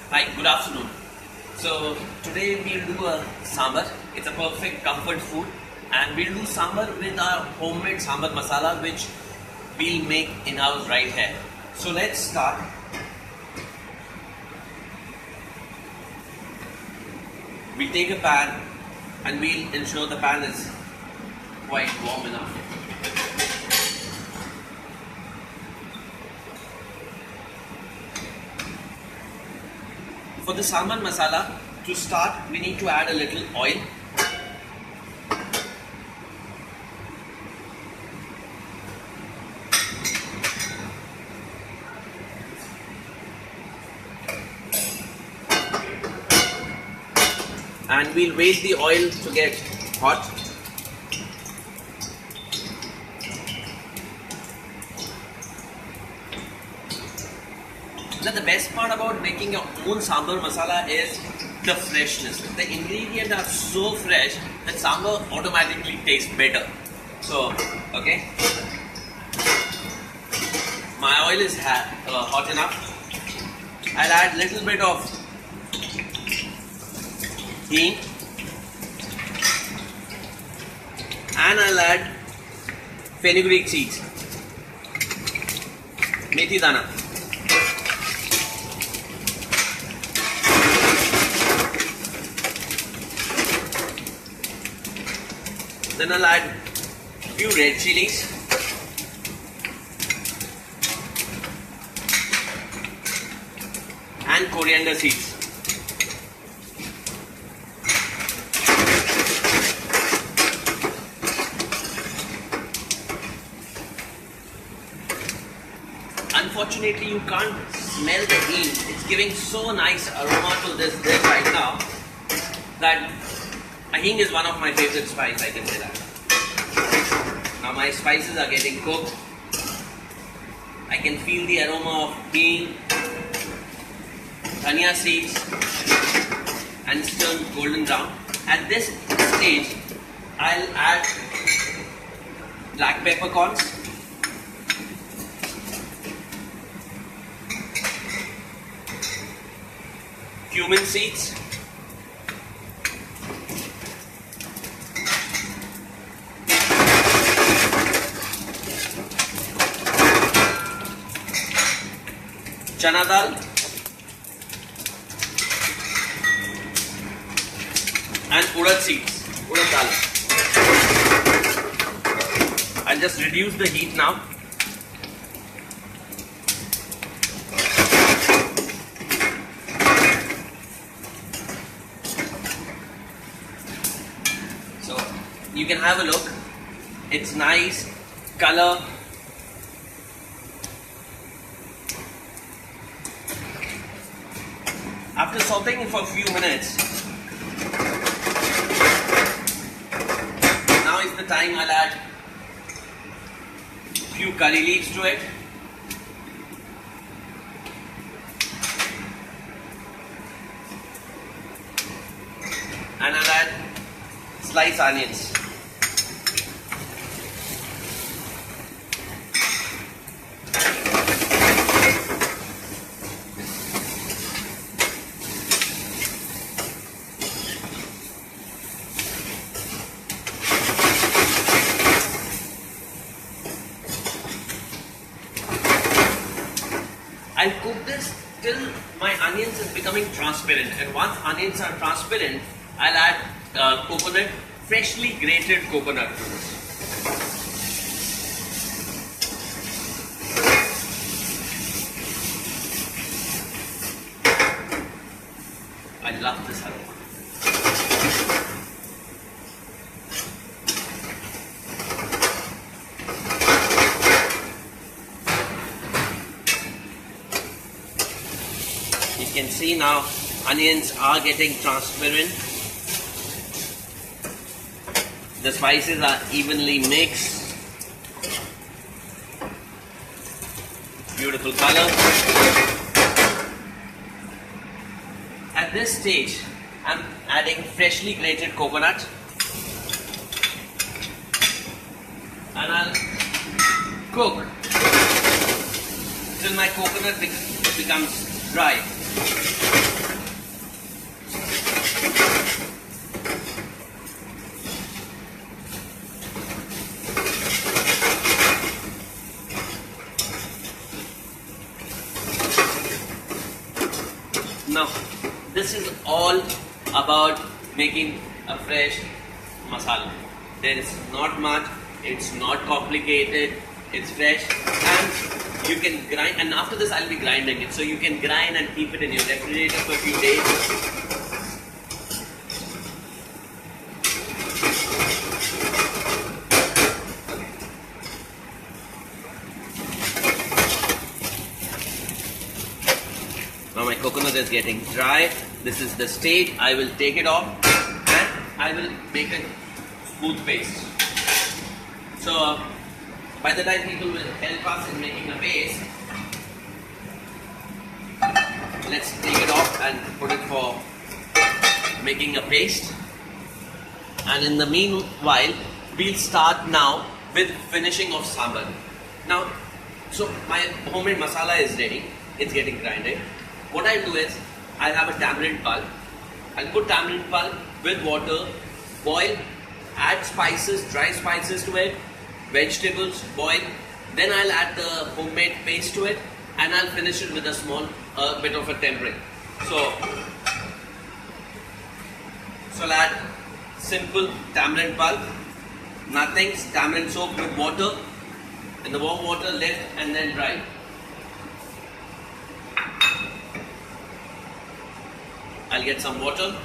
Hi, good afternoon. So today we'll do a sambar. It's a perfect comfort food, and we'll do sambar with our homemade sambar masala, which we'll make in house right here. So let's start. We take a pan and we'll ensure the pan is quite warm enough. For the sambar masala, to start, we need to add a little oil. And we'll wait the oil to get hot. Now the best part about making your own sambar masala is the freshness. The ingredients are so fresh that sambar automatically tastes better. So, okay. My oil is hot enough. I'll add a little bit of hing and I'll add fenugreek seeds, methi dana. Then I'll add a few red chilies and coriander seeds. Unfortunately, you can't smell the hing. It's giving so nice aroma to this dish right now that hing is one of my favorite spices, I can say that. Now my spices are getting cooked. I can feel the aroma of hing, dhania seeds, and it's turned golden brown. At this stage, I'll add black peppercorns, cumin seeds, chana dal, and urad seeds, urad dal. I'll just reduce the heat now. So you can have a look. It's nice color. After sauteing it for a few minutes, now is the time I'll add a few curry leaves to it. And I'll add sliced onions. I'll cook this till my onions is becoming transparent, and once onions are transparent, I'll add coconut, freshly grated coconut to this. I love this aroma. You can see now onions are getting transparent. The spices are evenly mixed. Beautiful color. At this stage, I'm adding freshly grated coconut. And I'll cook till my coconut becomes dry. Now, this is all about making a fresh masala. There is not much, it's not complicated, it's fresh, and you can grind. And after this, I'll be grinding it, so you can grind and keep it in your refrigerator for a few days. Now my coconut is getting dry. This is the stage. I will take it off and I will make a smooth paste. So by the time people will help us in making a paste, let's take it off and put it for making a paste. And in the meanwhile, we'll start now with finishing of sambar. Now, so my homemade masala is ready. It's getting grinded. What I'll do is, I'll have a tamarind pulp. I'll put tamarind pulp with water, boil, add spices, dry spices to it, vegetables, boil. Then I'll add the homemade paste to it, and I'll finish it with a small bit of a tempering. So I'll add simple tamarind pulp, nothing, tamarind soaked with water. In the warm water, lift and then dry. I'll get some water.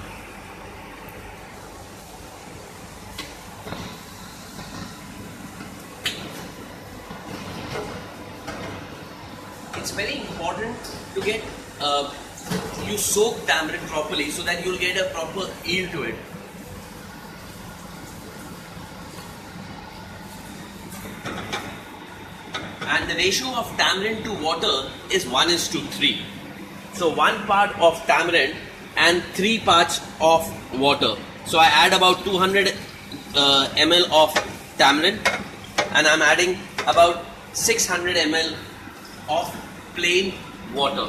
It's very important to get you soak tamarind properly so that you'll get a proper yield to it. And the ratio of tamarind to water is 1:3. So 1 part of tamarind and 3 parts of water. So I add about 200 ml of tamarind, and I'm adding about 600 ml of plain water.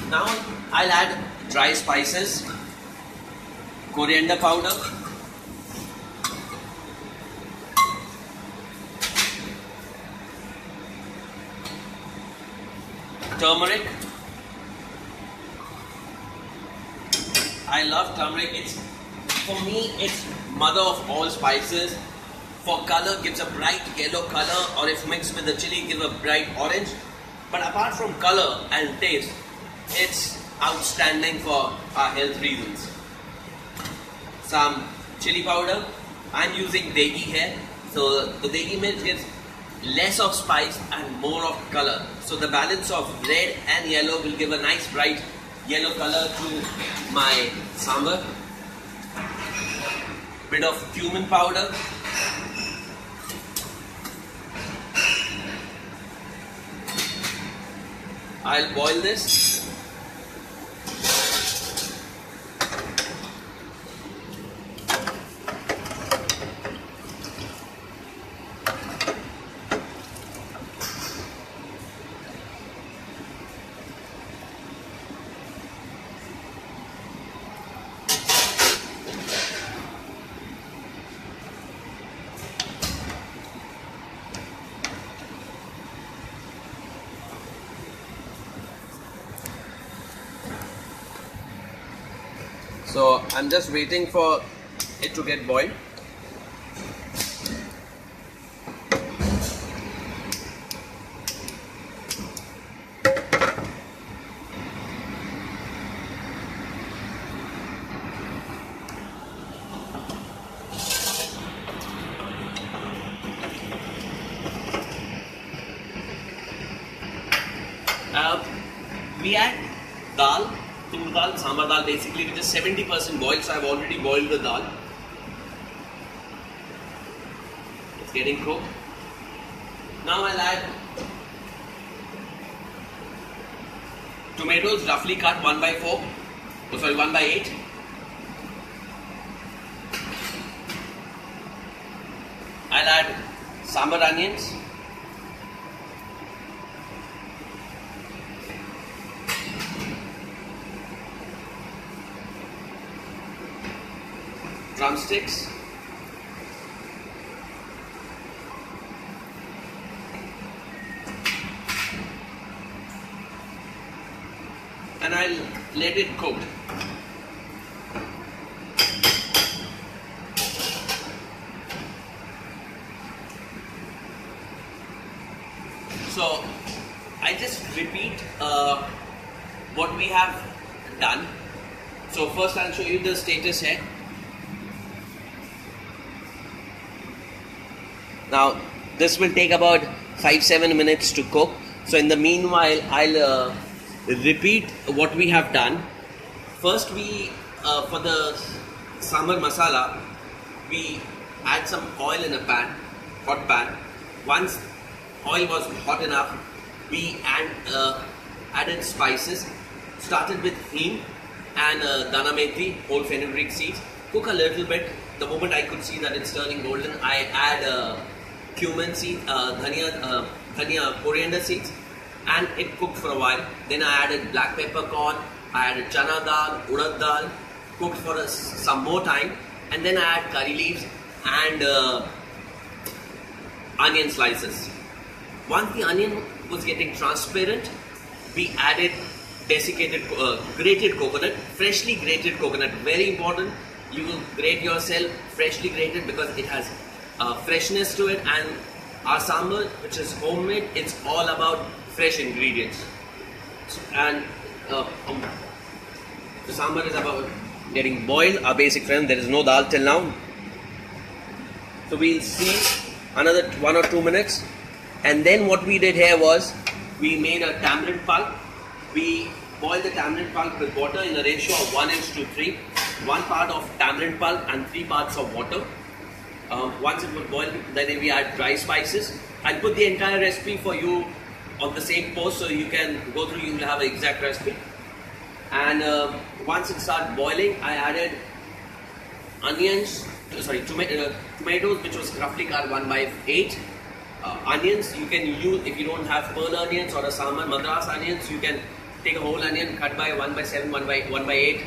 Now I'll add dry spices, coriander powder, turmeric. I love turmeric. For me, it's mother of all spices. For color, gives a bright yellow color, or if mixed with the chili, gives a bright orange. But apart from color and taste, it's outstanding for our health reasons. Some chili powder. I'm using degi here. So the degi mix gives less of spice and more of color. So the balance of red and yellow will give a nice bright yellow color to my sambar. Bit of cumin powder. I'll boil this. So I'm just waiting for it to get boiled. We add dal, tur dal, sambar dal basically, which is 70% boiled, so I've already boiled the dal. It's getting cooked. Now I'll add tomatoes roughly cut 1/4, 1/8. I'll add sambar onions. drumsticks. And I'll let it cook. So I just repeat what we have done. So first I'll show you the status here. Now this will take about 5-7 minutes to cook. So in the meanwhile I'll repeat what we have done. First we for the Sambhar masala we add some oil in a pan, hot pan. Once oil was hot enough, we added spices. Started with hing and dana methi, whole fenugreek seeds. Cook a little bit. The moment I could see that it's turning golden, I add cumin seed, dhania, coriander seeds, and it cooked for a while. Then I added black peppercorn, I added chana dal, urad dal, cooked for some more time, and then I add curry leaves and onion slices. Once the onion was getting transparent, we added desiccated, grated coconut, freshly grated coconut. Very important, you will grate yourself freshly grated because it has freshness to it. And our sambar, which is homemade, it's all about fresh ingredients. And the sambar is about getting boiled. Our basic friend, there is no dal till now. So we'll see another 1 or 2 minutes. And then what we did here was, we made a tamarind pulp. We boiled the tamarind pulp with water in a ratio of 1:3. 1 part of tamarind pulp and 3 parts of water. Once it was boiled, then we add dry spices. I'll put the entire recipe for you on the same post, so you can go through, you will have the exact recipe. And once it started boiling, I added tomatoes, which was roughly cut 1/8. Onions, you can use, if you don't have pearl onions or a Sambhar Madras onions, you can take a whole onion, cut by 1/7, 1/8,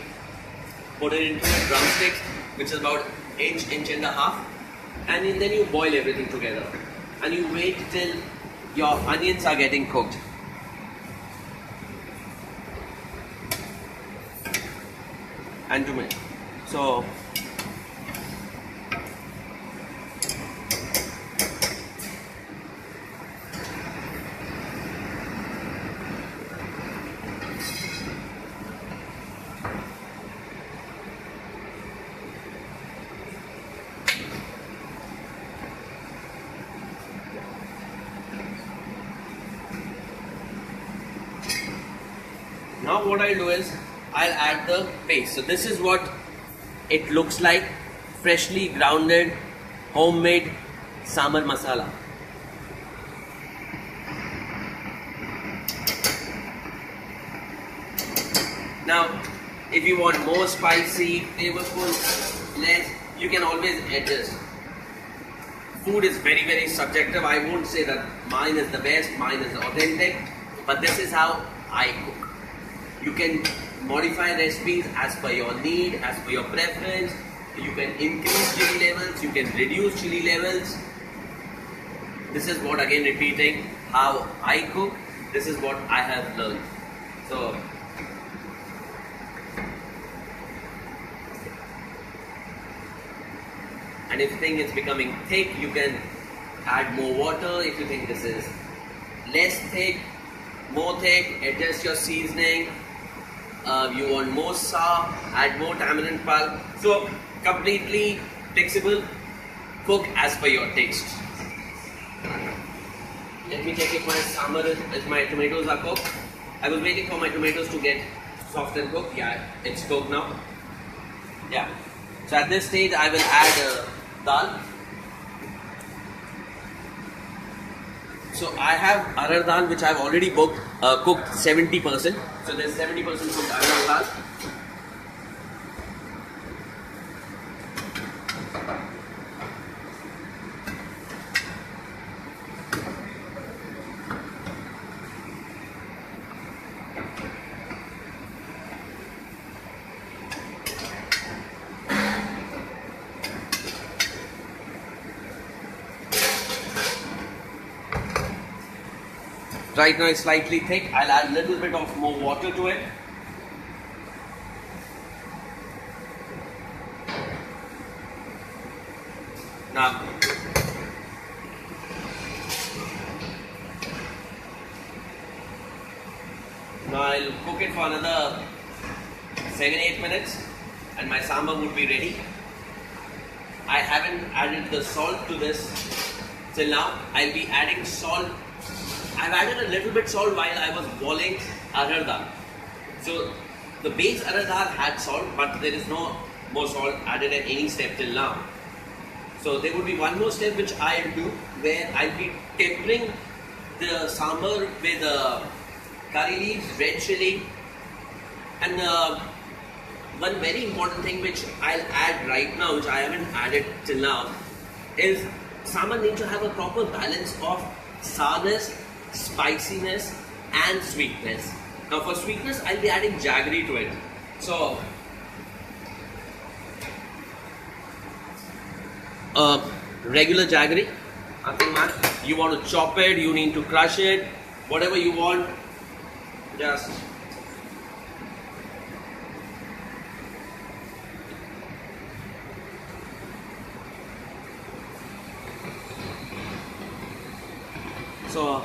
put it into the drumsticks, which is about inch and a half, and then you boil everything together. And you wait till your onions are getting cooked. And tomato. So now what I'll do is, I'll add the paste. So this is what it looks like, freshly grounded, homemade Sambhar masala. Now, if you want more spicy, flavorful, less, you can always adjust. Food is very, very subjective. I won't say that mine is the best, mine is authentic, but this is how I cook. You can modify recipes as per your need, as per your preference. You can increase chili levels, you can reduce chili levels. This is what, again repeating, how I cook. This is what I have learned. So, and if you think it's becoming thick, you can add more water. If you think this is less thick, more thick, adjust your seasoning. You want more sour, add more tamarind pulp. So completely flexible, cook as per your taste. Let me check if my sambar if my tomatoes are cooked. I was waiting for my tomatoes to get soft and cooked. Yeah, it's cooked now. Yeah. So at this stage I will add dal. So I have arhar dal, which I have already cooked 70%. So there's 70% cooked arhar dal. Right now it's slightly thick. I'll add a little bit of more water to it. Now, I'll cook it for another 7-8 minutes and my sambar would be ready. I haven't added the salt to this till now. I'll be adding salt. I've added a little bit salt while I was boiling arhar dal. So the base arhar dal had salt, but there is no more salt added at any step till now. So there would be one more step which I'll do, where I'll be tempering the sambar with curry leaves, red chili, and one very important thing which I'll add right now, which I haven't added till now, is sambar needs to have a proper balance of sourness, spiciness and sweetness. Now for sweetness, I'll be adding jaggery to it. So regular jaggery, nothing much. You want to chop it, you need to crush it, whatever you want, just so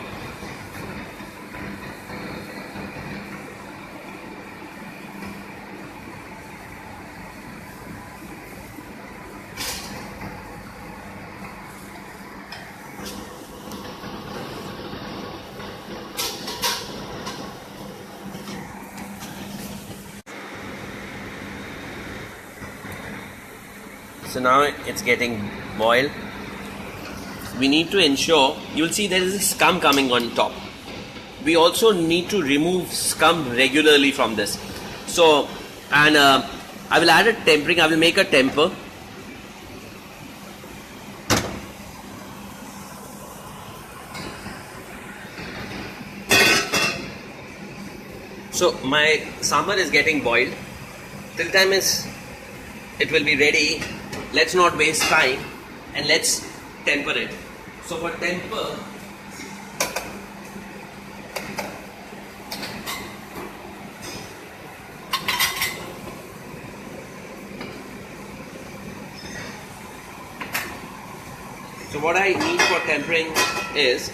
So now it's getting boiled. We need to ensure, you will see there is a scum coming on top. We also need to remove scum regularly from this. So, and I will add a tempering, I will make a temper. So my sambar is getting boiled. Till time it will be ready. Let's not waste time and let's temper it. So for temper, so what I need for tempering is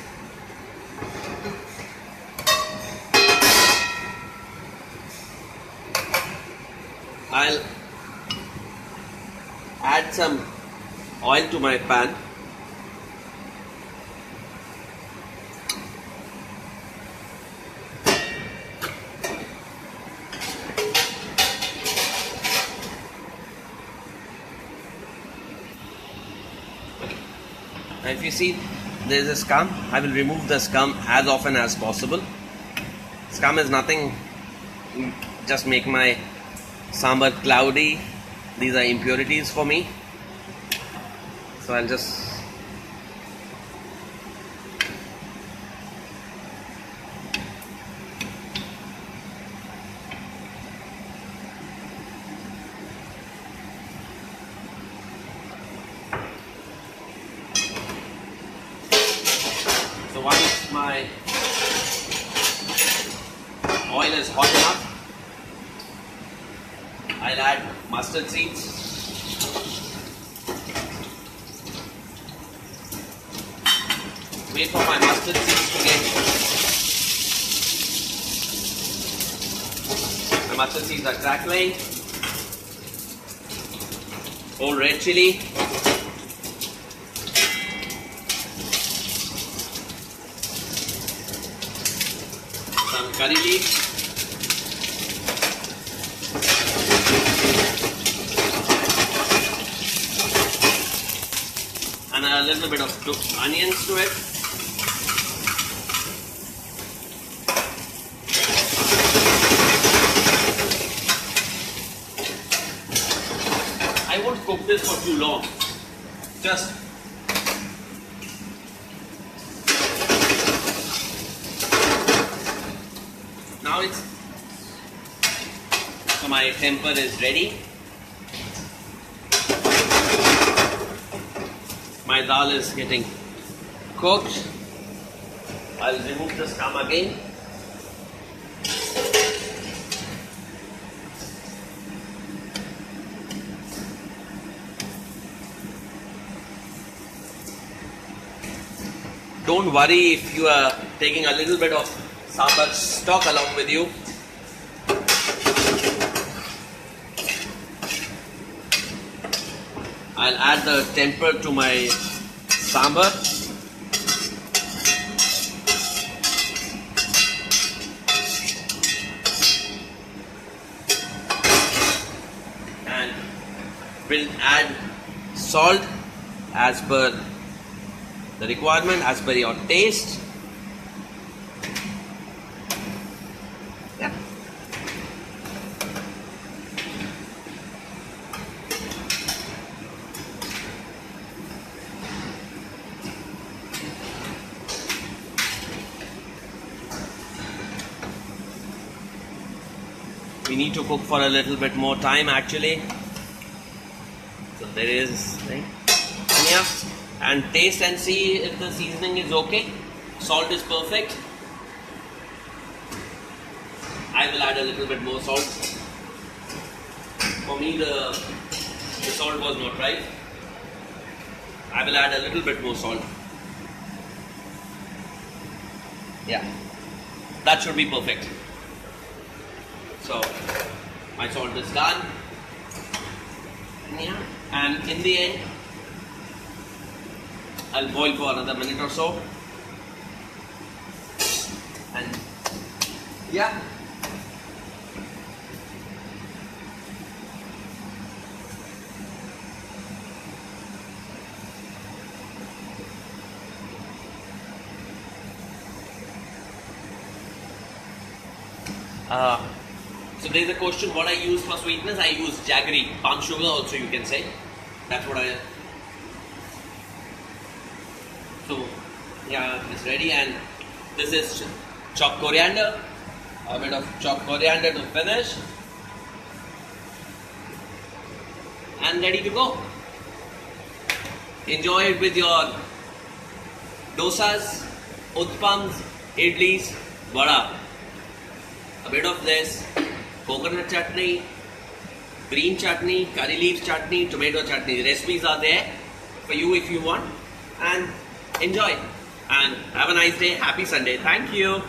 I'll add some oil to my pan. Now if you see there is a scum, I will remove the scum as often as possible. Scum is nothing, just make my sambar cloudy. These are impurities for me. So I'll just so once my oil is hot enough, I'll add mustard seeds. Wait for my mustard seeds to get. My mustard seeds are crackling. Whole red chili. Some curry leaves. And a little bit of onions to it. I won't cook this for too long. Just now so my temper is ready. My dal is getting cooked. I'll remove the scum again. Don't worry if you are taking a little bit of sambar stock along with you. I'll add the temper to my sambar. And we'll add salt as per the requirement, as per your taste. Yeah. We need to cook for a little bit more time actually. So there is, right? Yeah. And taste and see if the seasoning is okay. Salt is perfect. I will add a little bit more salt. For me the salt was not right. I will add a little bit more salt. Yeah, that should be perfect. So my salt is done. Yeah. And in the end, I'll boil for another minute or so. And yeah. So there is a question what I use for sweetness. I use jaggery, palm sugar also you can say. That's what I. So yeah, it's ready, and this is chopped coriander. A bit of chopped coriander to finish. And ready to go. Enjoy it with your dosas, utpams, idlis, vada. A bit of this, coconut chutney, green chutney, curry leaves chutney, tomato chutney. The recipes are there for you if you want. And enjoy. And have a nice day. Happy Sunday. Thank you.